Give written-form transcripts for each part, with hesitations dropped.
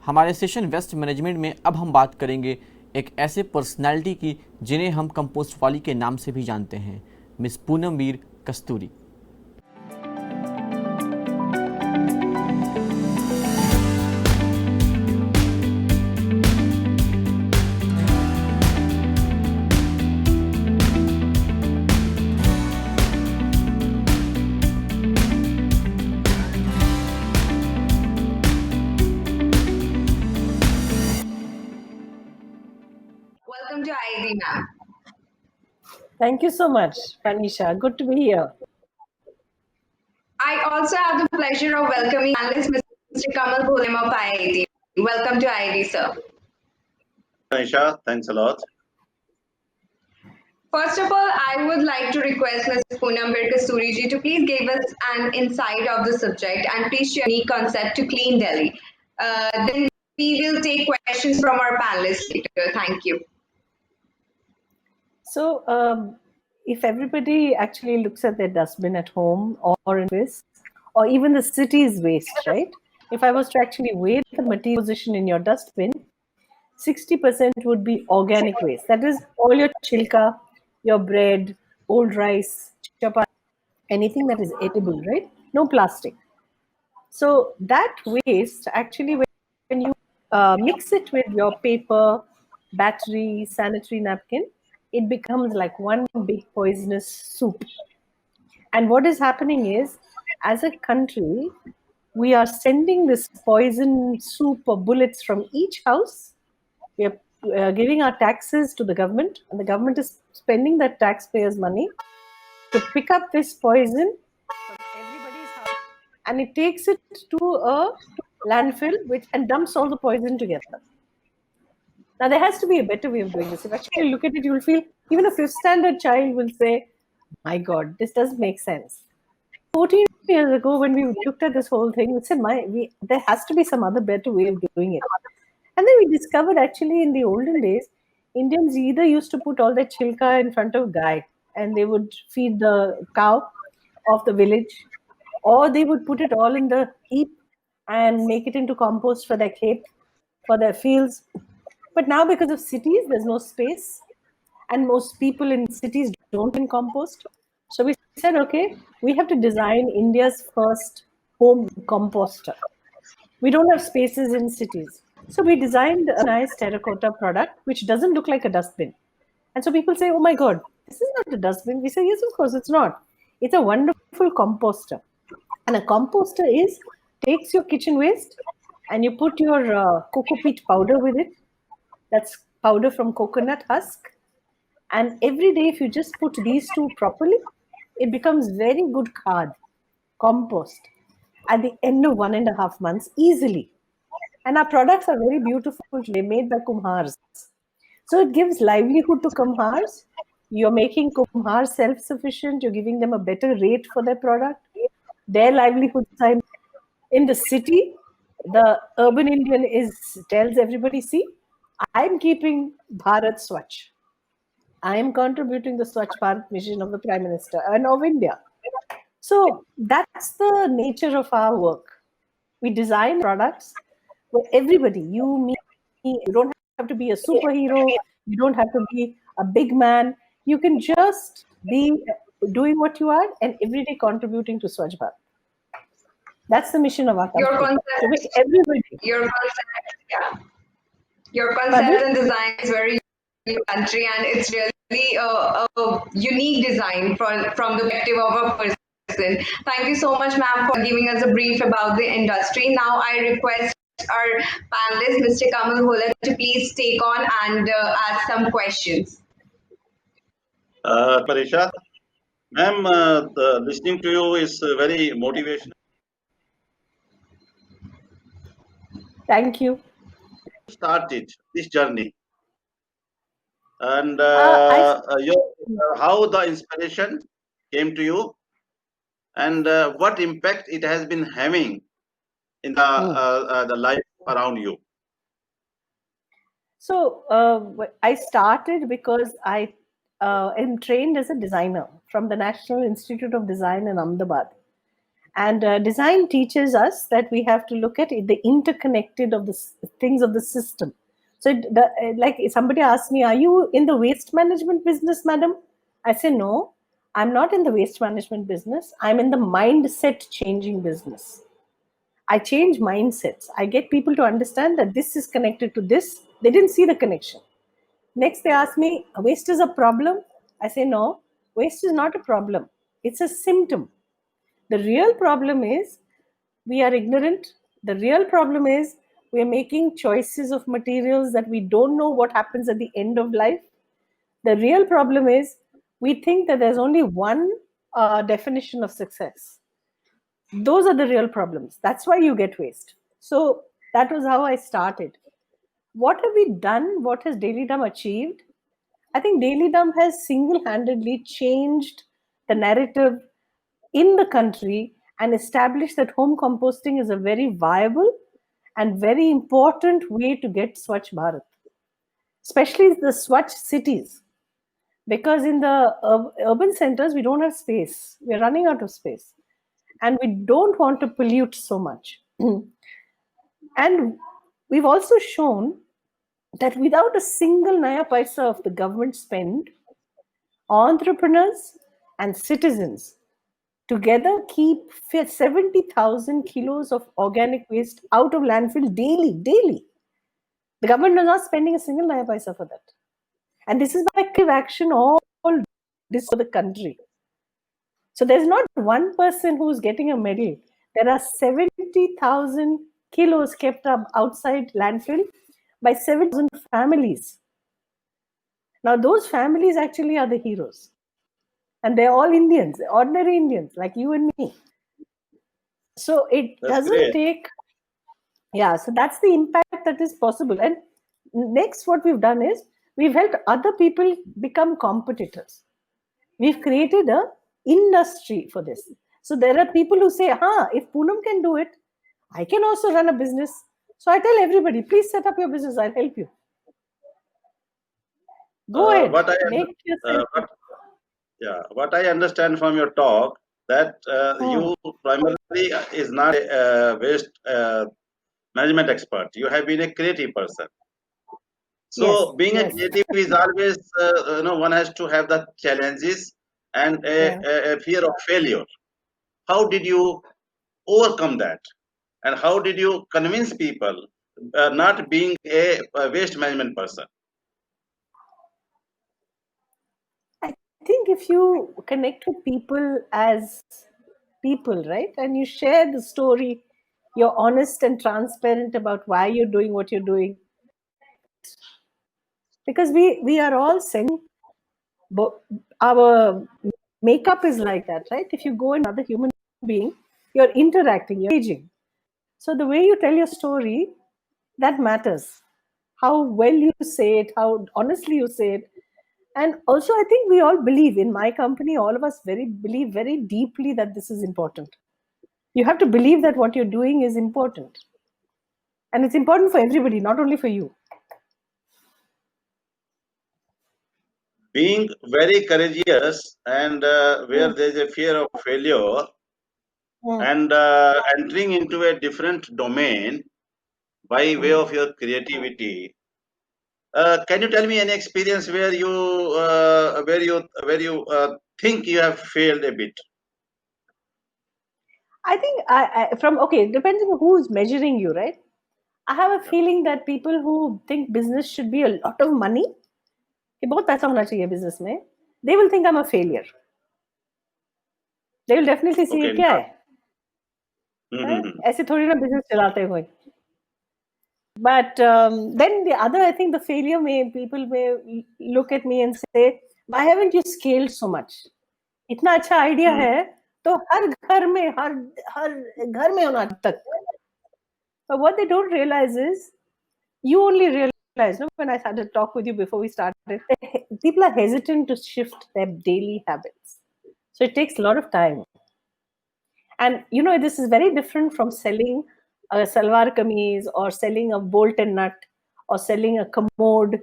हमारे session waste management में अब हम बात करेंगे एक ऐसे पर्सनालिटी की जिन्हें हम कंपोस्ट वाली के नाम से भी जानते हैं, miss Poonam Veer Kasturi. Welcome to IID, ma'am. Thank you so much, Panisha. Good to be here. I also have the pleasure of welcoming analyst Mr. Kamal Bholema of IID. Welcome to IID, sir. Aisha, thanks a lot. First of all, I would like to request Ms. Poonam Kasturi ji to please give us an insight of the subject and please share any concept to clean Delhi. Then we will take questions from our panelists later. Thank you. So, if everybody actually looks at their dustbin at home or in this, or even the city's waste, right? If I was to actually weigh the material position in your dustbin, 60% would be organic waste. That is all your chilka, your bread, old rice, chapati, anything that is edible, right? No plastic. So that waste actually, when you mix it with your paper, battery, sanitary napkin, it becomes like one big poisonous soup. And what is happening is, as a country, we are sending this poison soup or bullets from each house. We are giving our taxes to the government, and the government is spending that taxpayers' money to pick up this poison from everybody's house, and it takes it to a landfill and dumps all the poison together. Now, there has to be a better way of doing this. If you actually look at it, you will feel even a fifth standard child will say, my God, this doesn't make sense. 14 years ago, when we looked at this whole thing, we said, there has to be some other better way of doing it. And then we discovered actually in the olden days, Indians either used to put all their chilka in front of Gai and they would feed the cow of the village, or they would put it all in the heap and make it into compost for their khet, for their fields. But now, because of cities, there's no space, and most people in cities don't in compost. So we said, okay, we have to design India's first home composter. We don't have spaces in cities. So we designed a nice terracotta product, which doesn't look like a dustbin. And so people say, oh my God, this is not a dustbin. We say, yes, of course, it's not. It's a wonderful composter. And a composter takes your kitchen waste and you put your cocoa peat powder with it. That's powder from coconut husk. And every day, if you just put these two properly, it becomes very good khad, compost, at the end of 1.5 months easily. And our products are very beautiful. They're made by kumhars. So it gives livelihood to kumhars. You're making kumhars self-sufficient. You're giving them a better rate for their product. Their livelihood time in the city, the urban Indian tells everybody, see, I'm keeping Bharat Swachh. I am contributing the Swachh Bharat mission of the Prime Minister and of India. So that's the nature of our work. We design products where everybody, you, me, you don't have to be a superhero. You don't have to be a big man. You can just be doing what you are and every day contributing to Swachh Bharat. That's the mission of our company. Your concept and design is very unique country, and it's really a unique design from the perspective of a person. Thank you so much, ma'am, for giving us a brief about the industry. Now I request our panelist, Mr. Kamal Bholema, to please take on and ask some questions. Parisha, ma'am, listening to you is very motivational. Thank you. Start this journey. And how the inspiration came to you and what impact it has been having in the life around you. So I started because I am trained as a designer from the National Institute of Design in Ahmedabad. And design teaches us that we have to look at the interconnected of the things of the system. So, like somebody asked me, "Are you in the waste management business, madam?" I say, "No, I'm not in the waste management business. I'm in the mindset changing business. I change mindsets. I get people to understand that this is connected to this. They didn't see the connection. Next, they ask me, waste is a problem? I say, no, waste is not a problem. It's a symptom. The real problem is we are ignorant. The real problem is we are making choices of materials that we don't know what happens at the end of life. The real problem is we think that there's only one definition of success. Those are the real problems. That's why you get waste. So that was how I started. What have we done? What has Daily Dum achieved? I think Daily Dum has single-handedly changed the narrative in the country and established that home composting is a very viable and very important way to get Swachh Bharat, especially the Swachh cities. Because in the urban centers, we don't have space. We're running out of space. And we don't want to pollute so much. And we've also shown that without a single naya paisa of the government spend, entrepreneurs and citizens together keep 70,000 kilos of organic waste out of landfill daily. The government is not spending a single naya paisa for that. And this is by active action all this for the country. So there's not one person who's getting a medal. There are 70,000 kilos kept up outside landfill by 7,000 families. Now those families actually are the heroes. And they're all Indians, ordinary Indians like you and me. So it doesn't take, so that's the impact that is possible. And next, what we've done is we've helped other people become competitors. We've created a industry for this. So there are people who say, if Poonam can do it, I can also run a business. So I tell everybody, please set up your business, I'll help you. Go ahead. What I understand from your talk, that you primarily is not a waste management expert. You have been a creative person. So being a creative is always, one has to have the challenges and a fear of failure. How did you overcome that? And how did you convince people not being a waste management person? I think if you connect with people as people, right, and you share the story, you're honest and transparent about why you're doing what you're doing. Because we are all sending, our makeup is like that, right? If you go another human being, you're interacting, you're engaging. So the way you tell your story, that matters. How well you say it, how honestly you say it. And also, I think we all believe, in my company, all of us believe very deeply that this is important. You have to believe that what you're doing is important. And it's important for everybody, not only for you. Being very courageous and where there's a fear of failure and entering into a different domain by way of your creativity. Can you tell me any experience where you think you have failed a bit? I think depends on who's measuring you, right? I have a feeling that people who think business should be a lot of money, कि बहुत पैसा होना चाहिए business में, they will think I'm a failure. They will definitely see it क्या है? ऐसे थोड़ी ना business चलाते हैं कोई. But then the other, I think the failure people may look at me and say, why haven't you scaled so much? इतना अच्छा idea है, तो हर घर में होना तक. But what they don't realize is, you only realize, when I started to talk with you before we started, people are hesitant to shift their daily habits. So it takes a lot of time. And this is very different from selling a salwar kameez or selling a bolt and nut or selling a commode.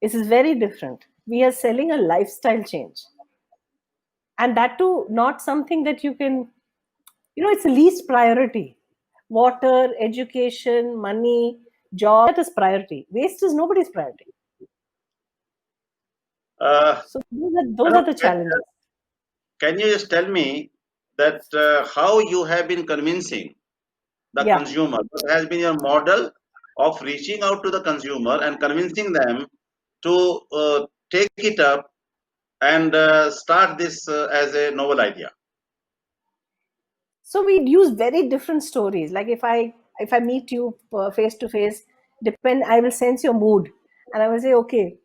This is very different. We are selling a lifestyle change. And that too, not something that you can it's the least priority. Water, education, money, job, that is priority. Waste is nobody's priority. Uh, So those Madam, are the challenges. can you just tell me that how you have been convincing the Yeah. consumer? What has been your model of reaching out to the consumer and convincing them to take it up and start this as a novel idea? So we use very different stories. Like if I meet you face to face, I will sense your mood, and I will say, okay,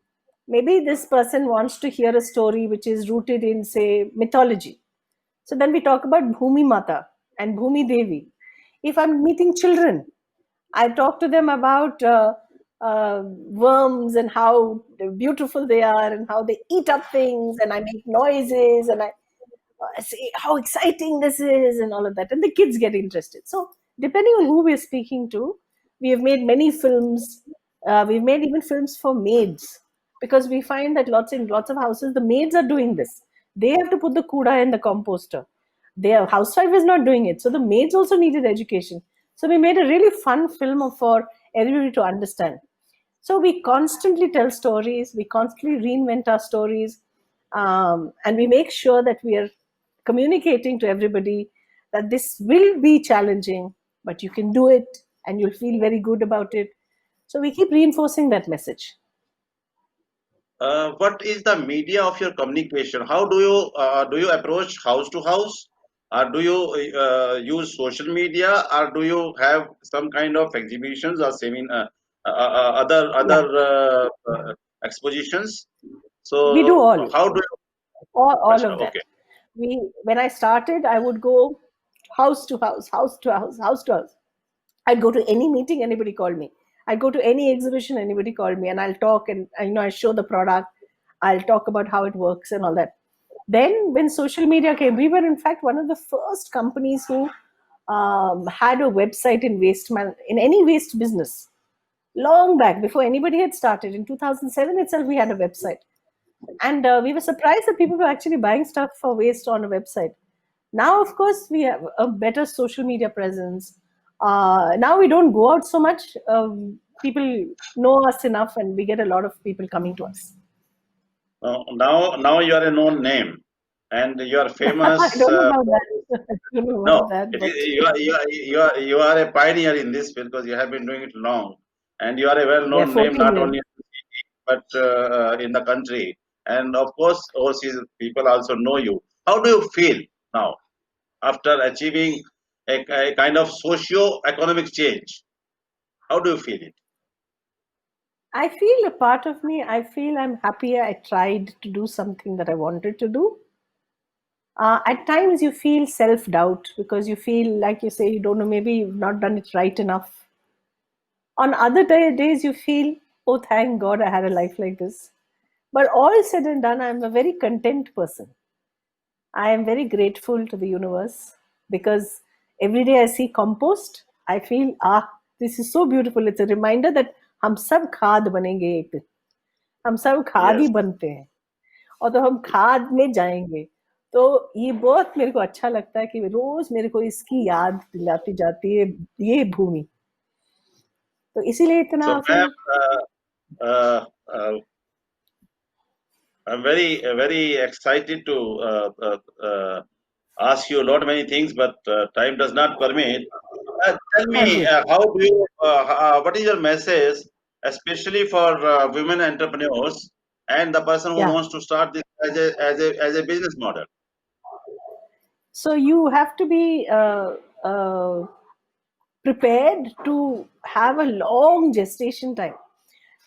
maybe this person wants to hear a story which is rooted in, say, mythology. So then we talk about Bhumi Mata and Bhumi Devi. If I'm meeting children, I talk to them about worms and how beautiful they are and how they eat up things, and I make noises and I say how exciting this is and all of that, and the kids get interested. So depending on who we're speaking to, we have made many films. We've made even films for maids, because we find that lots of houses, the maids are doing this. They have to put the kuda in the composter. Their housewife is not doing it, so the maids also needed education. So we made a really fun film for everybody to understand. So we constantly tell stories, we constantly reinvent our stories, and we make sure that we are communicating to everybody that this will be challenging, but you can do it and you'll feel very good about it. So we keep reinforcing that message. What is the media of your communication? How do you approach house to house, or do you use social media, or do you have some kind of exhibitions or Yeah, expositions? we do So all, how do you? all Acha, of that. okay. When I started, I would go house to house, house to house, house to house. I'd go to any meeting, anybody called me. I'd go to any exhibition, anybody called me, and I'll talk and I show the product. I'll talk about how it works and all that. Then, when social media came, we were in fact one of the first companies who had a website in any waste business. Long back, before anybody had started, in 2007 itself, we had a website, and we were surprised that people were actually buying stuff for waste on a website. Now, of course, we have a better social media presence. Now we don't go out so much. People know us enough, and we get a lot of people coming to us. Now you are a known name, and you are I famous don't know about for that. I don't know No, about that, it but is, you are a pioneer in this field because you have been doing it long, and you are a yeah, well-known name 14 not years. only in the city but in the country, and of course overseas people also know you. How do you feel now after achieving a kind of socio-economic change? How do you feel it? I feel a part of me, I feel I'm happier I tried to do something that I wanted to do. At times you feel self-doubt because you feel like you say you don't know, maybe you've not done it right enough. On other days you feel, oh, thank God I had a life like this. But all said and done, I'm a very content person. I am very grateful to the universe because every day I see compost, I feel, this is so beautiful. It's a reminder that हम सब खाद बनेंगे एक दिन. हम सब खाद ही Yes. बनते हैं और तो हम खाद में जाएंगे. तो ये बहुत मेरे को अच्छा लगता है कि रोज मेरे को इसकी याद दिलाती जाती है ये भूमि. तो इसीलिए So, इतना ma'am, फिर uh, uh, I'm very excited to ask you a lot many things, but time does not permit. Tell हाँ me, ji. how do you, what is your message, especially for women entrepreneurs and the person who Yeah. wants to start this as a business model? So you have to be uh, prepared to have a long gestation time.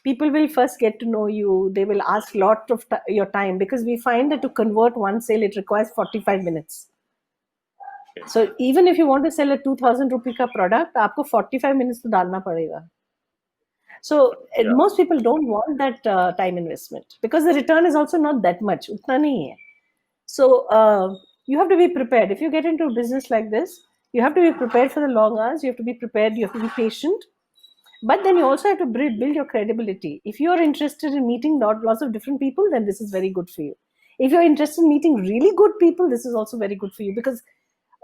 People will first get to know you. They will ask lot of your time because we find that to convert one sale, it requires 45 minutes. Okay. So even if you want to sell a 2000 rupee ka product, आपको 45 minutes तो डालना पड़ेगा. So Yeah. most people don't want that time investment because the return is also not that much. उतना नहीं है. So you have to be prepared. If you get into a business like this, you have to be prepared for the long hours. You have to be prepared. You have to be patient. But then you also have to build your credibility. If you're interested in meeting lots of different people, then this is very good for you. If you're interested in meeting really good people, this is also very good for you because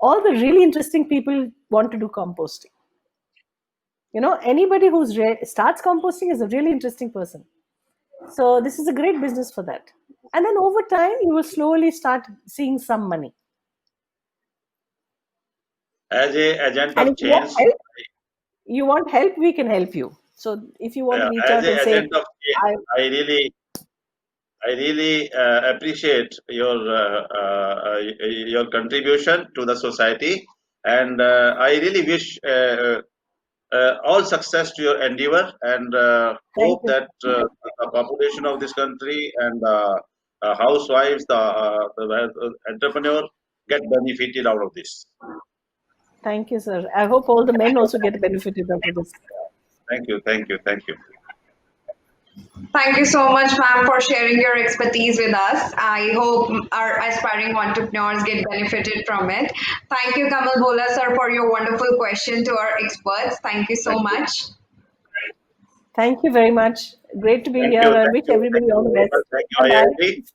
all the really interesting people want to do composting. Anybody who starts composting is a really interesting person. So this is a great business for that. And then over time, you will slowly start seeing some money. As a agent And of if change, you want help, we can help you. So if you want to reach as out a and say, agent of change, I really appreciate your contribution to the society, and I really wish all success to your endeavor, and thank hope you. that the population of this country and housewives, the entrepreneur get benefited out of this. Thank you, sir. I hope all the men also get benefited out of this. Thank you, thank you, thank you. Thank you so much, ma'am, for sharing your expertise with us. I hope our aspiring entrepreneurs get benefited from it. Thank you, Kamal Bhola, sir, for your wonderful question to our experts. Thank you so Thank you. much. Thank you very much. Great to be Thank here. you. I Thank wish you. Thank everybody you all the very best. much. Thank you, Bye bye. IIT.